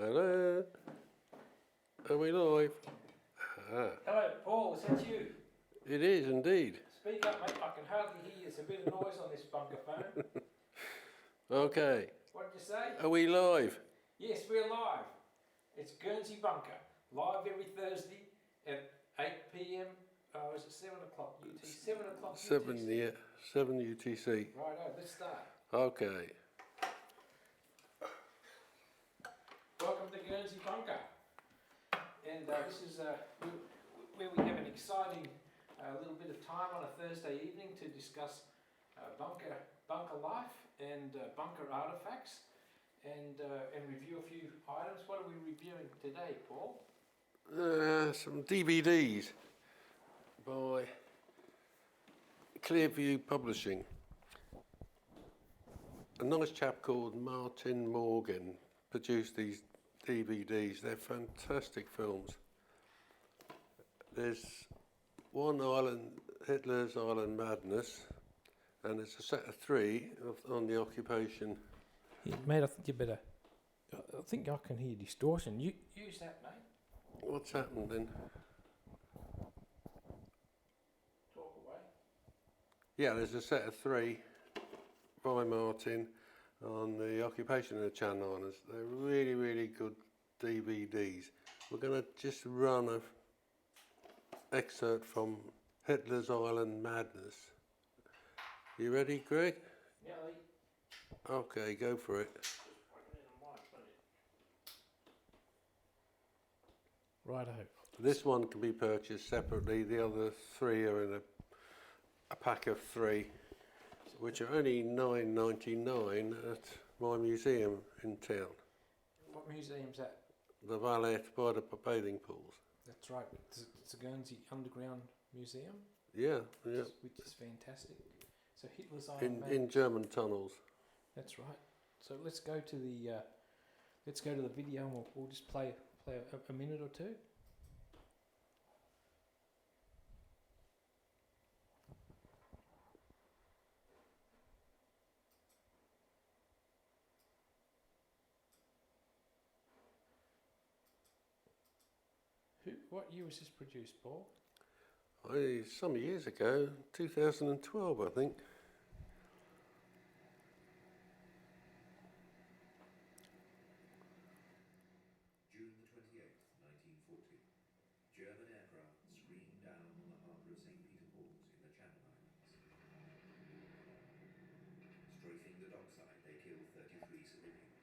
Hello? Are we live? Ah, Hello, Paul, is that you? it is indeed. Speak up, mate. I can hardly hear you. There's a bit of noise on this bunker phone. Okay. What did you say? Are we live? Yes, we're live. It's Guernsey Bunker, live every Thursday at 8 p.m. Oh, is it 7 o'clock UTC? 7 o'clock Seven, UTC. yeah, 7 UTC. Righto, let's start. Okay. Welcome to Guernsey Bunker. And this is where we have an exciting little bit of time on a Thursday evening to discuss bunker life and bunker artifacts and review a few items. What are we reviewing today, Paul? Some DVDs by Clearview Publishing. A nice chap called Martin Morgan produced these DVDs. They're fantastic films. There's one island, Hitler's Island Madness, and it's a set of three on the occupation. Yeah, mate, I think you better. I think I can hear distortion. You use that, mate. What's happened then? Talk away. Yeah, there's a set of three by Martin on the occupation of the Channel Islands. They're really, really good DVDs. We're going to just run a excerpt from Hitler's Island Madness. You ready, Greg? Yeah, Lee. Okay, go for it. Righto. This one can be purchased separately. The other three are in a pack of three, which are only $9.99 at my museum in town. What museum's that? The Valette by the bathing pools. That's right. It's a Guernsey Underground Museum. Yeah, Which is fantastic. So Hitler's Island. in German tunnels. That's right. So let's go to the video and we'll just play a minute or two. What year was this produced, Paul? Some years ago, 2012, I think. June the 28th, 1940. German aircraft screamed down on the harbour of St. Peter Paul's in the Channel Islands. Strafing the dockside, they killed 33 civilians.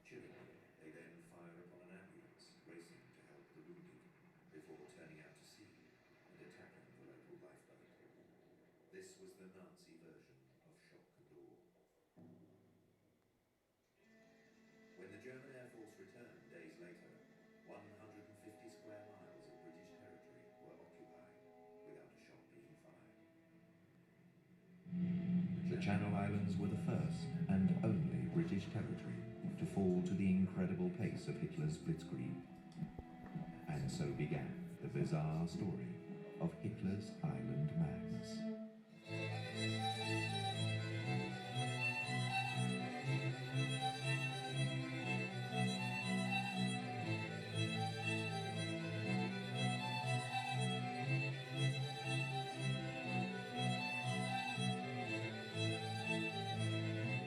Chillingly, they then fire upon an ambulance racing to help the wounded before turning out to sea and attacking the local lifeboat. This was the Nazi version of shock and awe. When the German Air Force returned days later, 150 square miles of British territory were occupied without a shot being fired. The Channel Islands were the first and only British territory to fall to the incredible pace of Hitler's blitzkrieg. And so began the bizarre story of Hitler's Island Madness.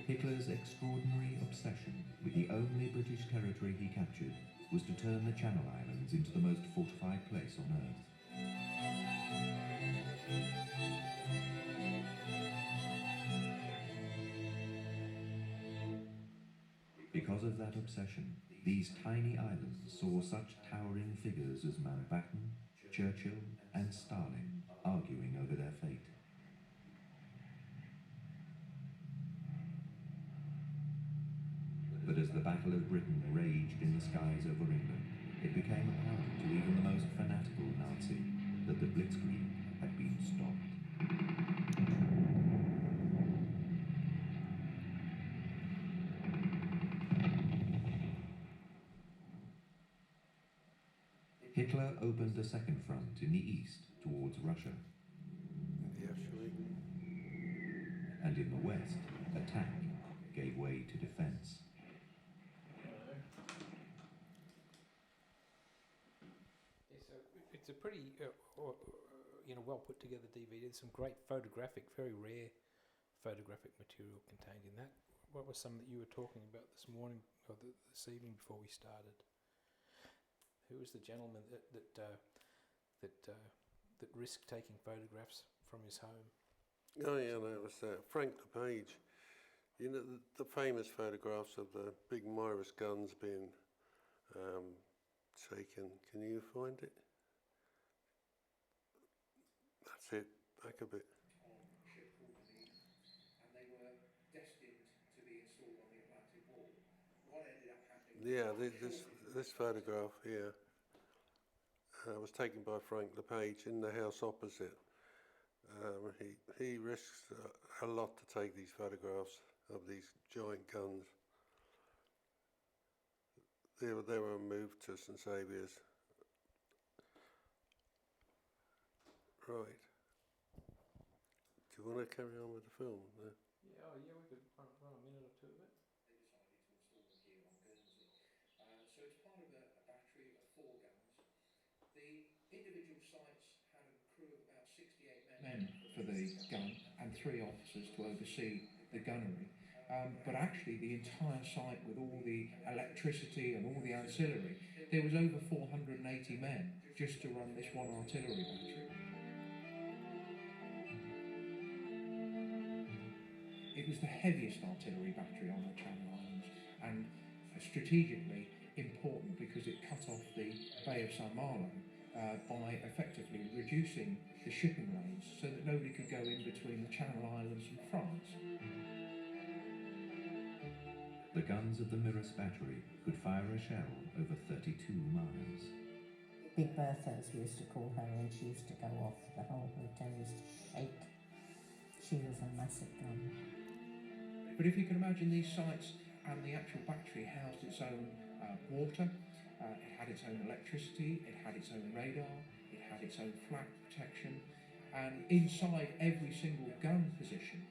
Hitler's extraordinary obsession with the only British territory he captured was to turn the Channel Islands into the most fortified place on Earth. Because of that obsession, these tiny islands saw such towering figures as Mountbatten, Churchill and Stalin arguing over their fate. But as the Battle of Britain raged in the skies over England, it became apparent to even the most fanatical Nazi that the blitzkrieg had been stopped. Hitler opened a second front in the east towards Russia. And in the west, attack gave way to defense. pretty, well put together DVD. There's some great photographic, very rare photographic material contained in that. What was some that you were talking about this morning or this evening before we started? Who was the gentleman that risked taking photographs from his home? Oh yeah, that was Frank LePage. You know, the famous photographs of the big Mirus guns being taken. Can you find it? That's it. Back a bit. On a ship called Anita, and they were destined to be installed on the Atlantic Wall. What ended up happening? Yeah, this photograph here was taken by Frank LePage in the house opposite. He risks a lot to take these photographs of these giant guns. They were moved to St Saviour's. Right. Do you want to carry on with the film? Yeah, we could run a minute or two of it. They decided to install them here on Guernsey. So it's part of a battery of 4 guns. The individual sites had a crew of about 68 men for the gun and 3 officers to oversee the gunnery. But actually the entire site with all the electricity and all the ancillary, there was over 480 men just to run this one artillery battery. It was the heaviest artillery battery on the Channel Islands and strategically important because it cut off the Bay of St Malo by effectively reducing the shipping lanes so that nobody could go in between the Channel Islands and France. The guns of the Mirus battery could fire a shell over 32 miles. Big Bertha, as we used to call her, when she used to go off, the whole hotel used to shake. She was a massive gun. But if you can imagine these sites and the actual battery housed its own water, it had its own electricity, it had its own radar, it had its own flak protection, and inside every single gun position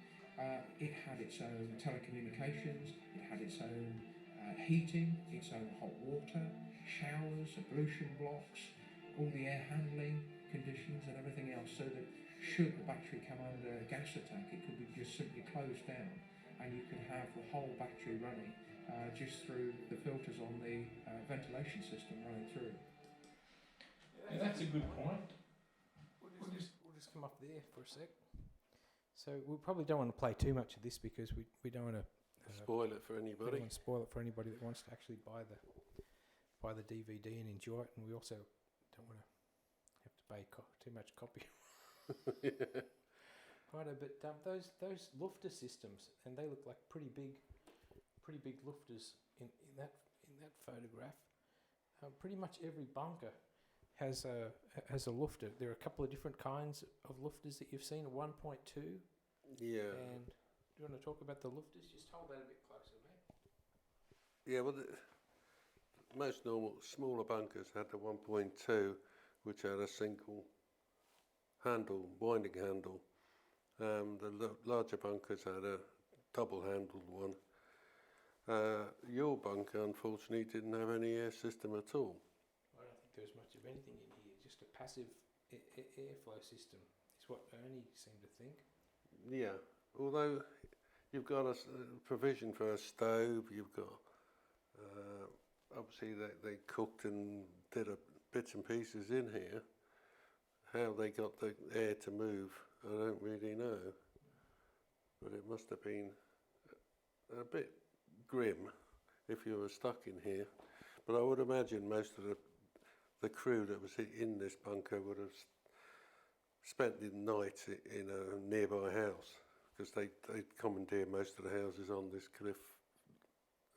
it had its own telecommunications, it had its own heating, its own hot water, showers, ablution blocks, all the air handling conditions and everything else, so that should the battery come under a gas attack, it could be just simply closed down and you could have the whole battery running just through the filters on the ventilation system running through. Yeah, that's a good point. We'll just come up there for a sec. So we probably don't want to play too much of this because we don't want to Spoil it for we anybody. don't want to spoil it for anybody that wants to actually buy the DVD and enjoy it, and we also don't want to have to pay too much copy. Yeah. Righto, but those lufter systems, and they look like pretty big lufters in that photograph. Pretty much every bunker has a lufter. There are a couple of different kinds of lufters that you've seen. A 1.2. Yeah. And do you want to talk about the lufters? Just hold that a bit closer, mate. Yeah, well, most normal smaller bunkers had the 1.2, which had a single handle, winding handle. The larger bunkers had a double-handled one. Your bunker, unfortunately, didn't have any air system at all. I don't think there was much of anything in here. Just a passive airflow system is what Ernie seemed to think. Yeah, although you've got a provision for a stove, you've got obviously they cooked and did bits and pieces in here. How they got the air to move, I don't really know, but it must have been a bit grim if you were stuck in here. But I would imagine most of the crew that was in this bunker would have spent the night in a nearby house, because they commandeered most of the houses on this cliff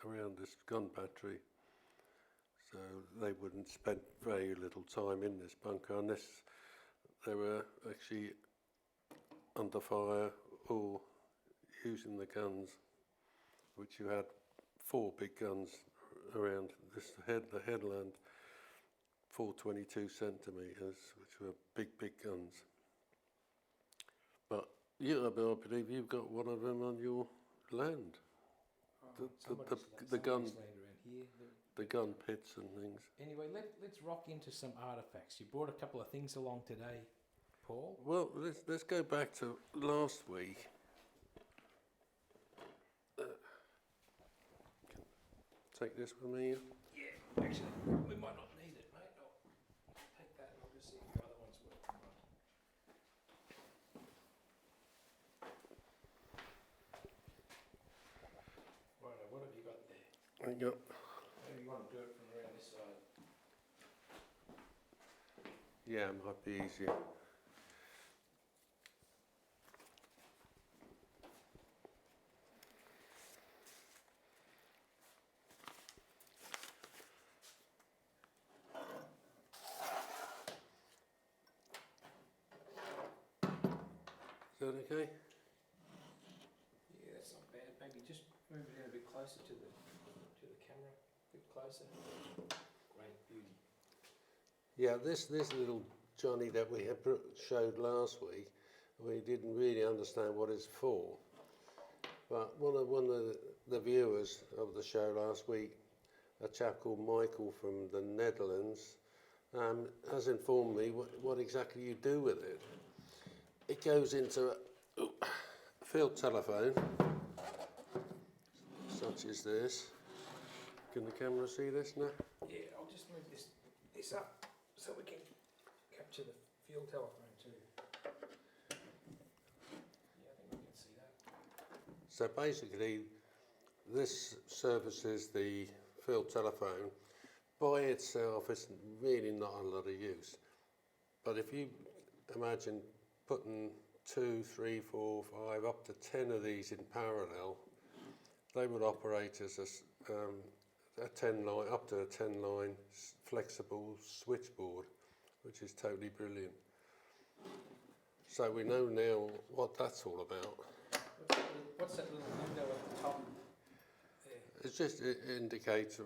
around this gun battery. So they wouldn't spend very little time in this bunker unless they were actually under fire or using the guns, which you had 4 big guns around the headland, 422 centimetres, which were big guns. But I believe you've got one of them on your land. The guns. Land around here. the gun pits and things. Anyway, let's rock into some artefacts. You brought a couple of things along today, Paul. Well, let's go back to last week. Take this with me. Yeah, actually, we might not need it, mate. I'll take that and I'll just see if the other ones work. Right, what have you got there? I got. Maybe you want to do it from around this side. Yeah, it might be easier. Is that okay? Yeah, that's not bad. Maybe just move it in a bit closer to the camera. A bit closer. Great beauty. Yeah, this little Johnny that we had showed last week, we didn't really understand what it's for. But one of the viewers of the show last week, a chap called Michael from the Netherlands, has informed me what exactly you do with it. It goes into a field telephone, such as this. Can the camera see this now? Yeah, I'll just move this up so we can capture the field telephone too. Yeah, I think we can see that. So basically, this services the field telephone. By itself, it's really not a lot of use. But if you imagine putting 2, 3, 4, 5, up to 10 of these in parallel, they would operate as a 10 line, up to a 10 line flexible switchboard, which is totally brilliant. So we know now what that's all about. What's that little window at the top there? It's just, it indicates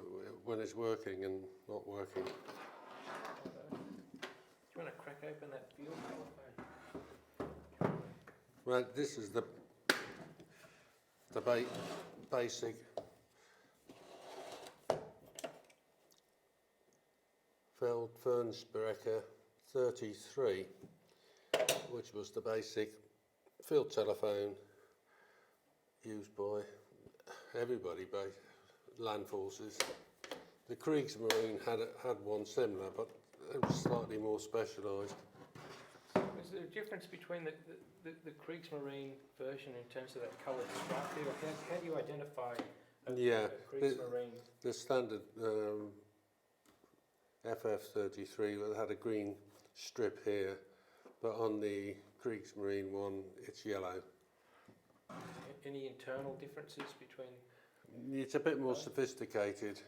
when it's working and not working. Do you want to crack open that field telephone? Right, this is the basic Fernsprecher 33, which was the basic field telephone used by everybody, by land forces. The Kriegsmarine had one similar, but it was slightly more specialised. Is there a difference between the Kriegsmarine version in terms of that coloured stripe there? Or how do you identify a Kriegsmarine? The standard FF33 had a green strip here, but on the Kriegsmarine one, it's yellow. Any internal differences between? It's a bit more sophisticated.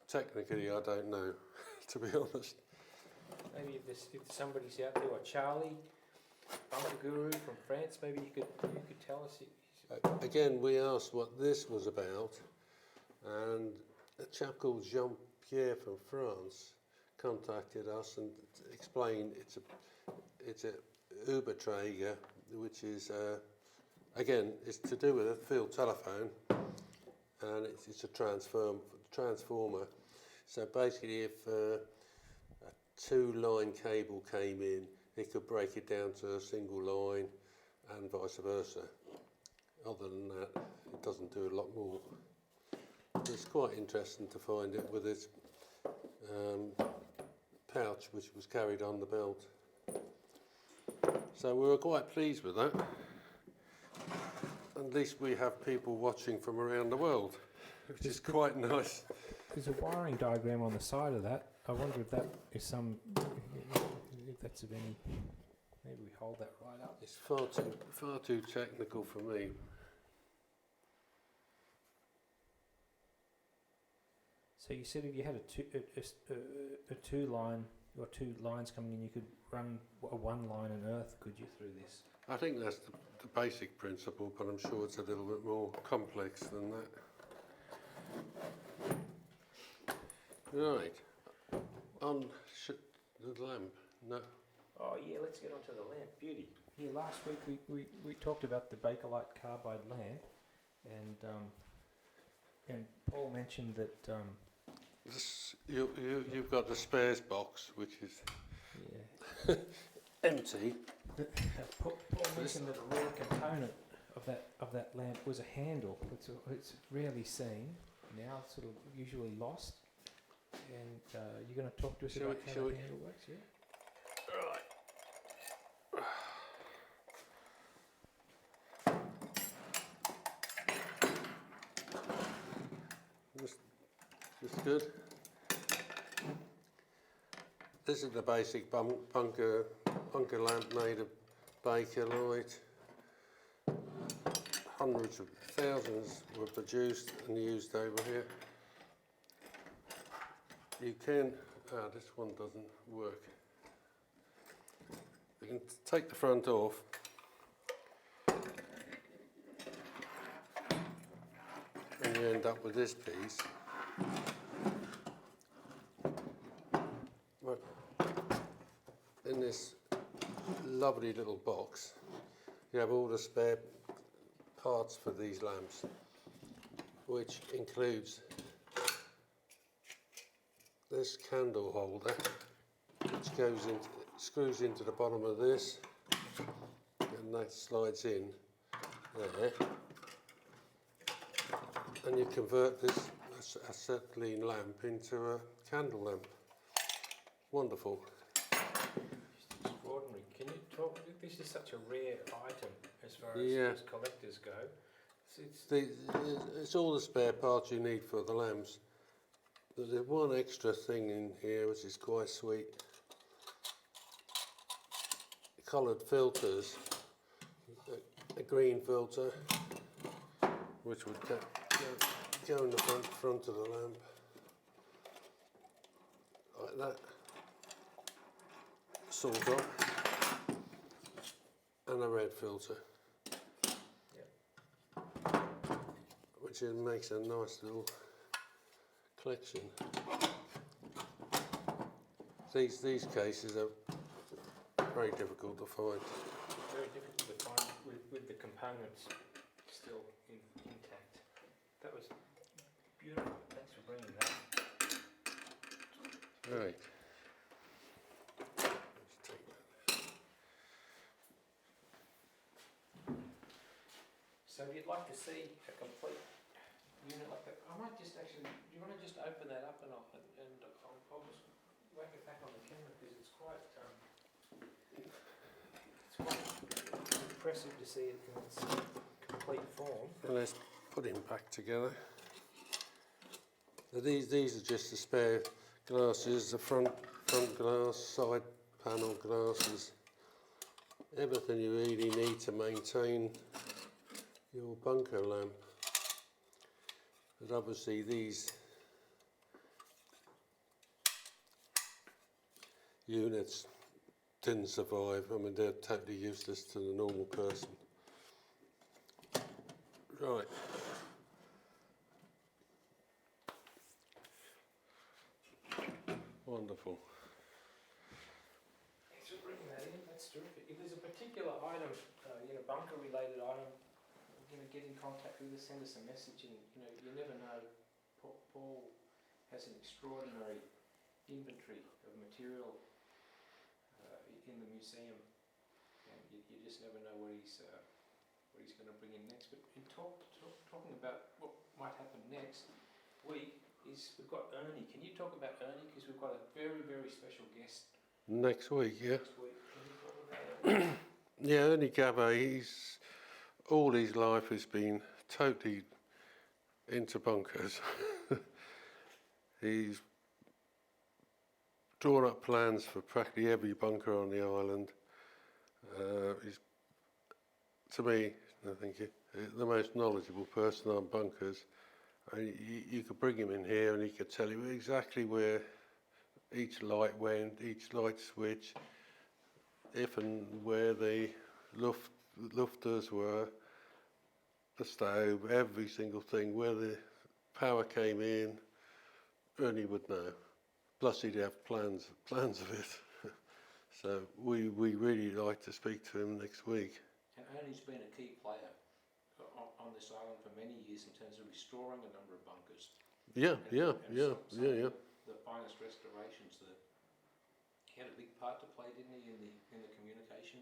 Technically, I don't know, to be honest. Maybe if somebody's out there, or Charlie, Bunker Guru from France, maybe you could tell us. Again, we asked what this was about, and a chap called Jean-Pierre from France contacted us and explained it's a Übertrager, which is again, it's to do with a field telephone, and it's a transformer. So basically, if a 2-line cable came in, it could break it down to a single line, and vice versa. Other than that, it doesn't do a lot more. It's quite interesting to find it with its pouch, which was carried on the belt. So we were quite pleased with that. At least we have people watching from around the world, which is quite nice. There's a wiring diagram on the side of that. I wonder if that is if that's of any. Maybe we hold that right up. It's far too technical for me. So you said if you had a 2-line or 2 lines coming in, you could run a 1 line on Earth, could you, through this? I think that's the basic principle, but I'm sure it's a little bit more complex than that. Right. On the lamp. No. Oh yeah, let's get onto the lamp. Beauty. Yeah, last week we talked about the Bakelite carbide lamp, and Paul mentioned that You've got the spares box, which is Yeah. empty. Paul mentioned that a rare component of that lamp was a handle. It's rarely seen now, sort of usually lost. And you're going to talk to us about how the handle works, yeah? That's good. This is the basic bunker lamp made of Bakelite. Hundreds of thousands were produced and used over here. You can, this one doesn't work. You can take the front off. And you end up with this piece. But in this lovely little box, you have all the spare parts for these lamps, which includes this candle holder, which goes into, screws into the bottom of this, and that slides in there, and you convert this acetylene lamp into a candle lamp. Wonderful. Just extraordinary. Can you talk? This is such a rare item as far as collectors go. It's all the spare parts you need for the lamps. There's one extra thing in here which is quite sweet. Coloured filters. A green filter, which would go in the front of the lamp, like that, sort of, and a red filter, which makes a nice little collection. These cases are very difficult to find. Very difficult to find with the components still intact. That was beautiful. Thanks for bringing that. Right. Let's take that. So if you'd like to see a complete unit like that, I might just actually, do you want to just open that up and I'll just whack it back on the camera because it's quite impressive to see it in its complete form. And let's put him back together. Now these are just the spare glasses, the front glass, side panel glasses, everything you really need to maintain your bunker lamp. But obviously these units didn't survive. I mean, they're totally useless to the normal person. Right. Wonderful. Thanks for bringing that in. That's terrific. If there's a particular item, bunker-related item, get in contact with us, send us a message, and you never know. Paul has an extraordinary inventory of material in the museum, and you just never know what he's going to bring in next. But in talking about what might happen next week is we've got Ernie. Can you talk about Ernie, because we've got a very, very special guest Next week, yeah. next week. Can you talk about Ernie? Yeah, Ernie Gabay, all his life has been totally into bunkers. He's drawn up plans for practically every bunker on the island. He's, to me, I think the most knowledgeable person on bunkers. You could bring him in here and he could tell you exactly where each light went, each light switch, if and where the lufters were, the stove, every single thing, where the power came in, Ernie would know. Plus he'd have plans of it. So we really like to speak to him next week. And Ernie's been a key player on this island for many years in terms of restoring a number of bunkers. Yeah, yeah, And yeah, some yeah, of yeah. the finest restorations. He had a big part to play, didn't he, in the communication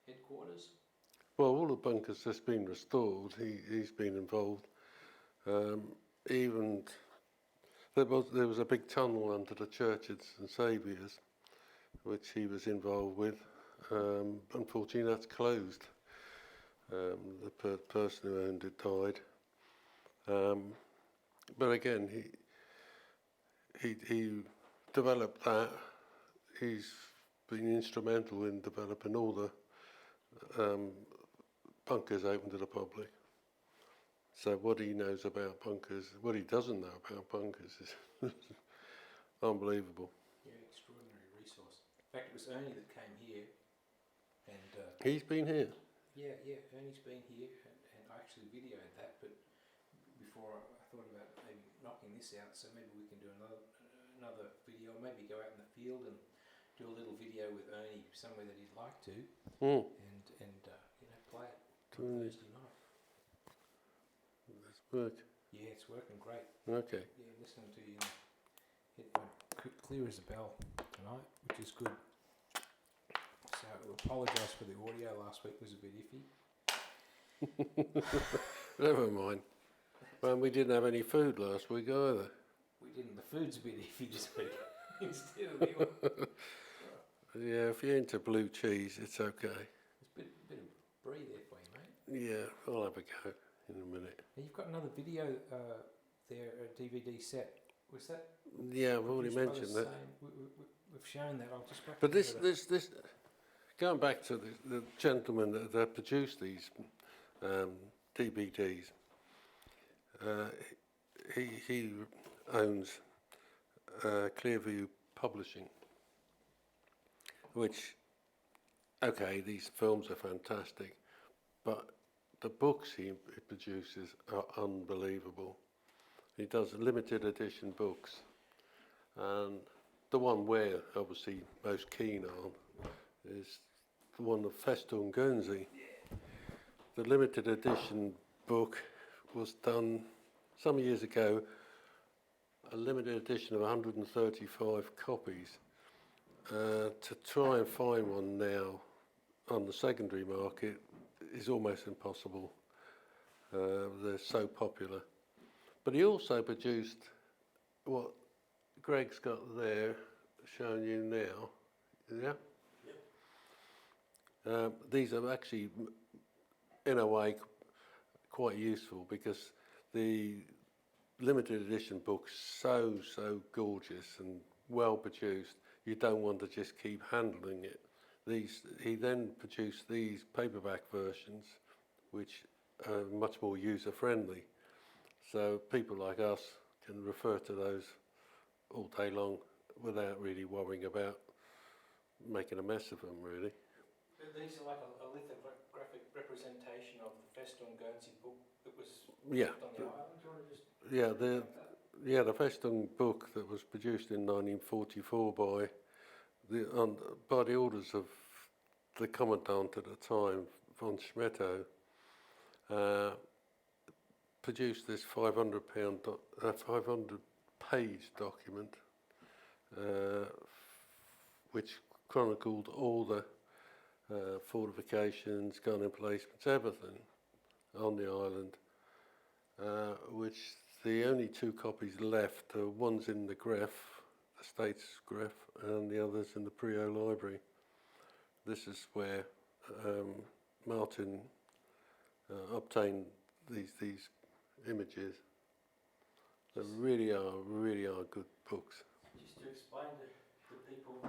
headquarters? Well, all the bunkers that's been restored, he's been involved. Um, even there was a big tunnel under the church at St Saviour's, which he was involved with. Unfortunately, that's closed. The person who owned it died. But again, he developed that. He's been instrumental in developing all the bunkers open to the public. So what he knows about bunkers, what he doesn't know about bunkers is unbelievable. Yeah, extraordinary resource. In fact, it was Ernie that came here, and He's been here. yeah, Ernie's been here, and I actually videoed that. But before I thought about maybe knocking this out, so maybe we can do another video, maybe go out in the field and do a little video with Ernie somewhere that he'd like to, and play it on Thursday night. Let's work. Yeah, it's working great. Okay. Yeah, listening to you in the headphone, clear as a bell tonight, which is good. So I apologise for the audio last week, was a bit iffy. Never mind. Well, we didn't have any food last week either. We didn't. The food's a bit iffy this week instead of the oil. Yeah, if you're into blue cheese, it's okay. It's a bit of brie there for you, mate. Yeah, I'll have a go in a minute. Now you've got another video there, a DVD set. Was that? Yeah, I've already produced by the mentioned that. same- We've shown that. I'll just. But this, going back to the gentleman that produced these DVDs, he owns Clearview Publishing, which, okay, these films are fantastic, but the books he produces are unbelievable. He does limited edition books, and the one we're obviously most keen on is the one of Festung Guernsey. The limited edition book was done some years ago, a limited edition of 135 copies. To try and find one now on the secondary market is almost impossible. They're so popular. But he also produced what Greg's got there, showing you now. Yeah? These are actually, in a way, quite useful because the limited edition book's so gorgeous and well produced. You don't want to just keep handling it. He then produced these paperback versions, which are much more user-friendly. So people like us can refer to those all day long without really worrying about making a mess of them, really. These are like a lithographic representation of the Festung Guernsey book that was Yeah. on the island. Do you want to just The Festung book that was produced in 1944 by the orders of the commandant at the time, von Schmetto, produced this 500-page document, which chronicled all the fortifications, gun emplacements, everything on the island, which the only two copies left are one's in the Gref, the State's Gref, and the other's in the Priaulx Library. This is where Martin obtained these images. They really are good books. Just to explain to people,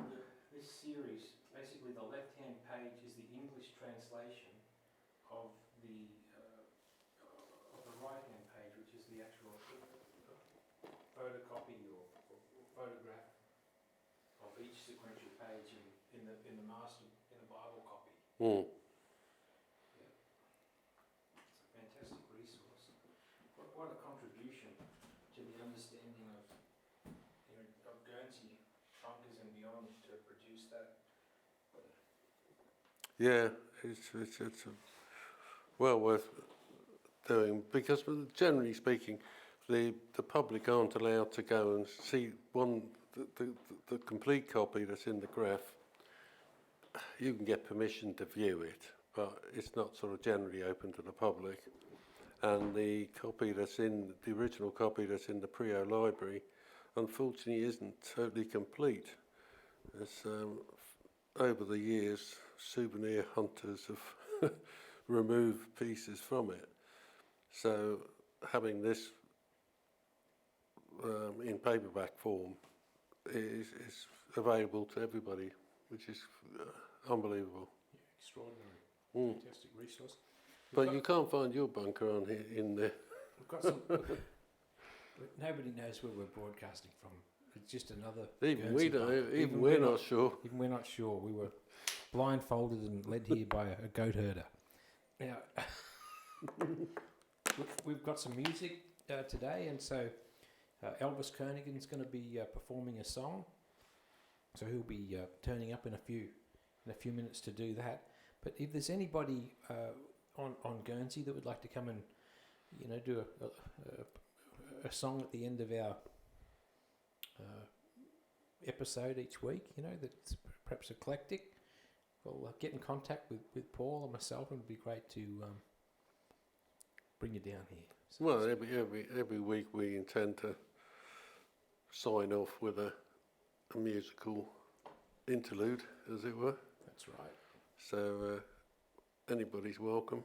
this series, basically the left-hand page is the English translation of the right-hand page, which is the actual photocopy or photograph of each sequential page in the Bible copy. Mm. Yeah. It's a fantastic resource. What a contribution to the understanding of Guernsey bunkers and beyond to produce that. Yeah, it's well worth doing because, generally speaking, the public aren't allowed to go and see the complete copy that's in the graph. You can get permission to view it, but it's not sort of generally open to the public. And the copy that's in the original copy that's in the Prio library, unfortunately, isn't totally complete. It's, over the years, souvenir hunters have removed pieces from it. So having this in paperback form is available to everybody, which is unbelievable. Extraordinary, fantastic resource. But you can't find your bunker on here in there. We've got some. Nobody knows where we're broadcasting from. It's just another. Even Guernsey we don't. bunker. Even we're not sure. Even we're not sure. We were blindfolded and led here by a goat herder. Now, we've got some music today, and so Elvis Koenigen's going to be performing a song. So he'll be turning up in a few minutes to do that. But if there's anybody on Guernsey that would like to come and do a song at the end of our episode each week, that's perhaps eclectic, well, get in contact with Paul or myself, and it'd be great to bring you down here. So Well, every week we intend to sign off with a musical interlude, as it were. that's right. So anybody's welcome.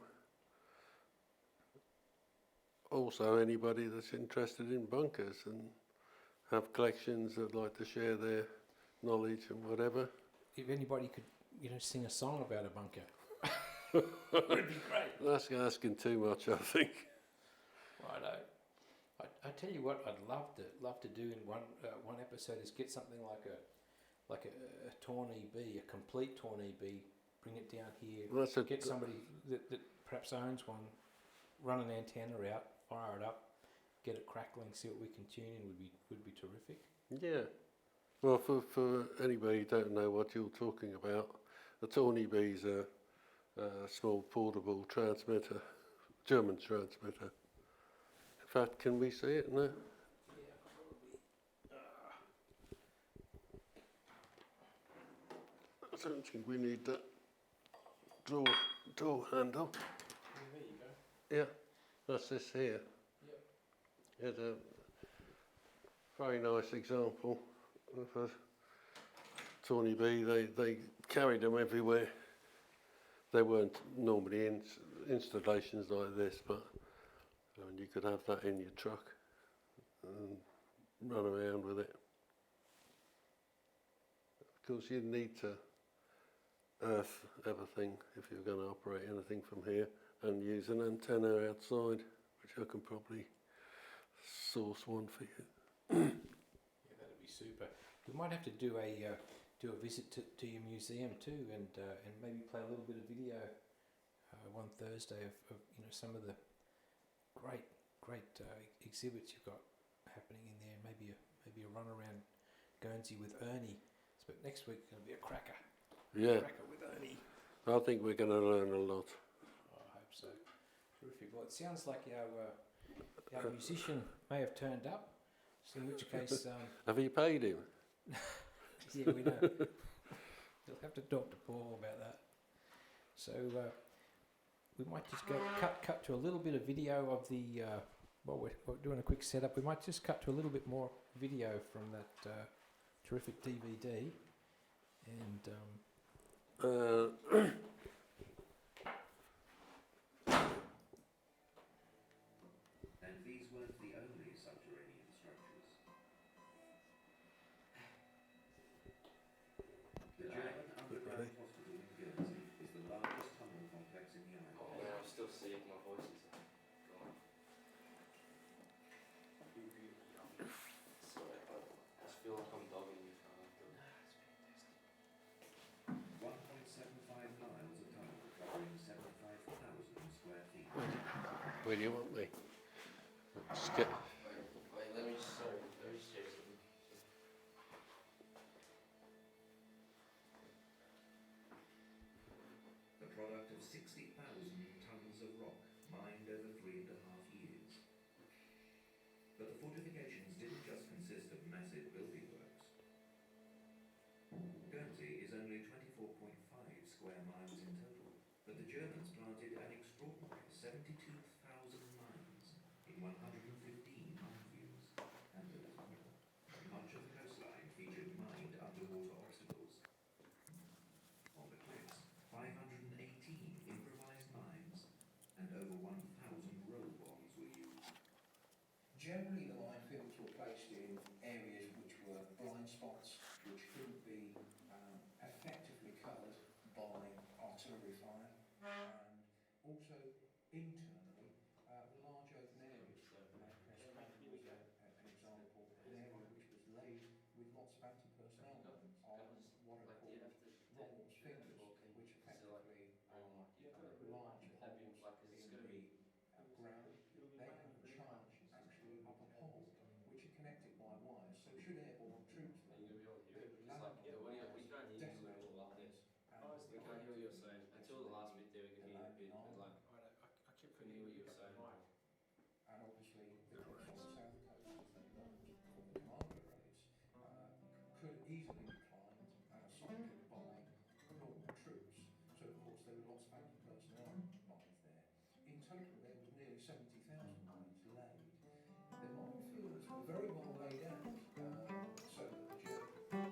Also, anybody that's interested in bunkers and have collections that'd like to share their knowledge and whatever. If anybody could, sing a song about a bunker, it'd be great. That's asking too much, I think. Righto. I tell you what, I'd love to do in one episode is get something like a torn EB, a complete torn EB, bring it down here, get somebody that perhaps owns one, run an antenna out, fire it up, get it crackling, see what we can tune in would be terrific. Yeah. Well, for anybody who don't know what you're talking about, a torn EB is a small portable transmitter, German transmitter. In fact, can we see it now? Yeah, probably. I don't think we need that door handle. Yeah, there you go. Yeah, that's this here. Yep. It's a very nice example of a Tawny Bee. They carried them everywhere. They weren't normally installations like this, but you could have that in your truck and run around with it. Of course, you'd need to earth everything if you're going to operate anything from here, and use an antenna outside, which I can probably source one for you. Yeah, that'd be super. We might have to do a visit to your museum too, and maybe play a little bit of video one Thursday of some of the great exhibits you've got happening in there. Maybe a run around Guernsey with Ernie. But next week's going to be a cracker. Yeah, Cracker with Ernie. I think we're going to learn a lot. I hope so. Terrific. Well, it sounds like our musician may have turned up. So in which case, Have you paid him? yeah, we know. You'll have to talk to Paul about that. So we might just go cut to a little bit of video of the. While we're doing a quick setup, we might just cut to a little bit more video from that terrific DVD, and. And these weren't the only subterranean structures. The German Underground Hospital in Guernsey is the largest tunnel complex in the island. Oh man, I'm still sick. My voice is gone. Sorry, I just feel like I'm dogging you. 1.75 miles of tunnel covering 75,000 square feet. Where do you want me? Just get. Wait, let me just share something. The product of 60,000 tons of rock mined over 3.5 years. The spots which couldn't be effectively covered by artillery fire, and also internally large open areas. Crestcamp was an example of an area which was laid with lots of anti-personnel on what are called Rommel's fingers, which effectively are large holes in the ground. They have a charge actually up a pole which are connected by wires, so should airborne troops land, they would land on the wires, detonate the wires, and We can't hear what you're saying. Until the last bit there, we the can hear a bit, landing but arm. like, I keep couldn't hear what you were saying. And obviously the cliffs on the south coast, as they know, called the commander raids, could easily be climbed and assaulted by normal troops. So of course there were lots of anti-personnel mines there. In total there was nearly 70,000 mines laid. The minefields were very well laid out, so that the journey.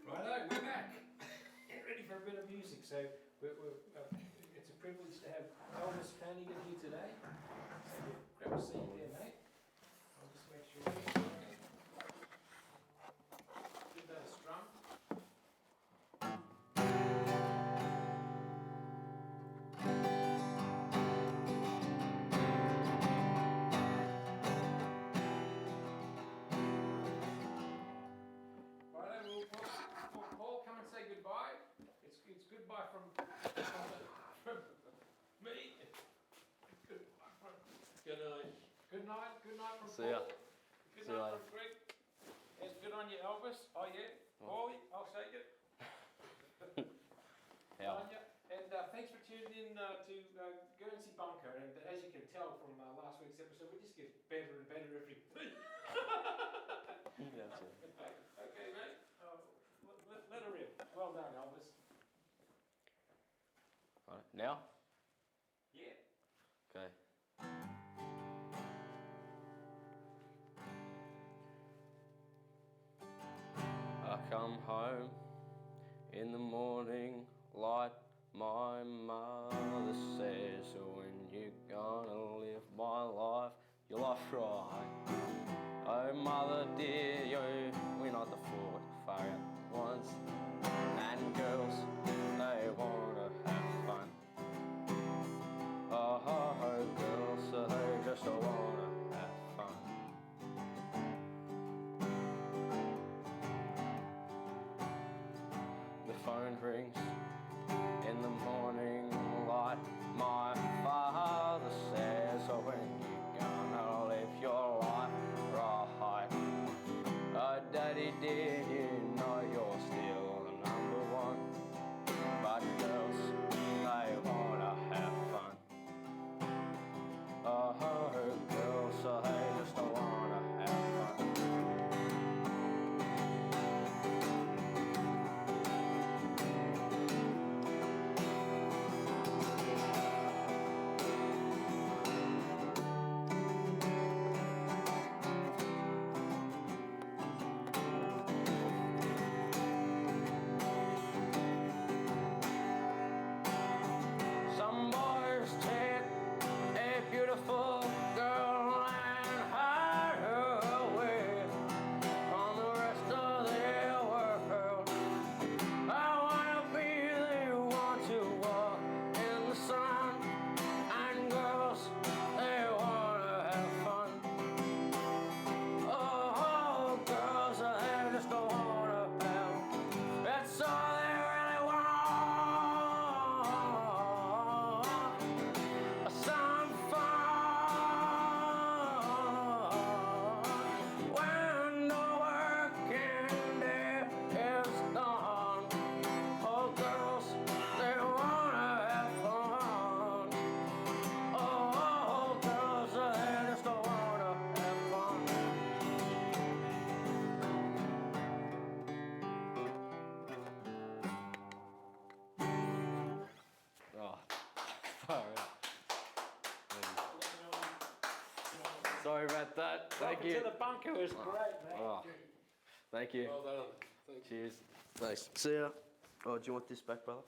Righto, we're back. Get ready for a bit of music. So it's a privilege to have Elvis Flanagan here today. So grab a seat there, mate. I'll just make sure. Give that a strum. Righto, will Paul come and say goodbye? It's goodbye from me. Goodbye from. Good night. Good night. Good night from See ya. Paul. Good See you night later. from Greg. And good on you, Elvis. Oh yeah. Paulie, I'll shake it. Yeah. On ya. And thanks for tuning in to Guernsey Bunker. And as you can tell from last week's episode, we just get better and better every week. That's it. Okay, mate. Let her in. Well done, Elvis. Right, now? Yeah. Okay. I come home in the morning light. My mother says, when you gonna live my life, your life right. Oh mother dear, we're not the foot fire ones. And girls, they wanna have fun. Oh, girls, they just wanna have fun. The phone rings in the morning light. My father says, oh, when you gonna live your life right? Oh, daddy, did you know you're still the number one? But girls, they wanna have fun. Oh, girls, they just wanna have fun. Some boys take a beautiful girl and hide her away from the rest of their world. I wanna be the one to walk in the sun, and girls, they wanna have fun. Oh, girls, they just don't wanna have. That's all they really want. Some fun when the working day is done. Oh, girls, they wanna have fun. Oh, girls, they just don't wanna have fun. Oh, far out. Sorry about that. Thank Welcome you. to the bunker. It was great, mate. Oh, thank you. Well done. Thank you. Cheers. Thanks. See ya. Oh, do you want this back, brother?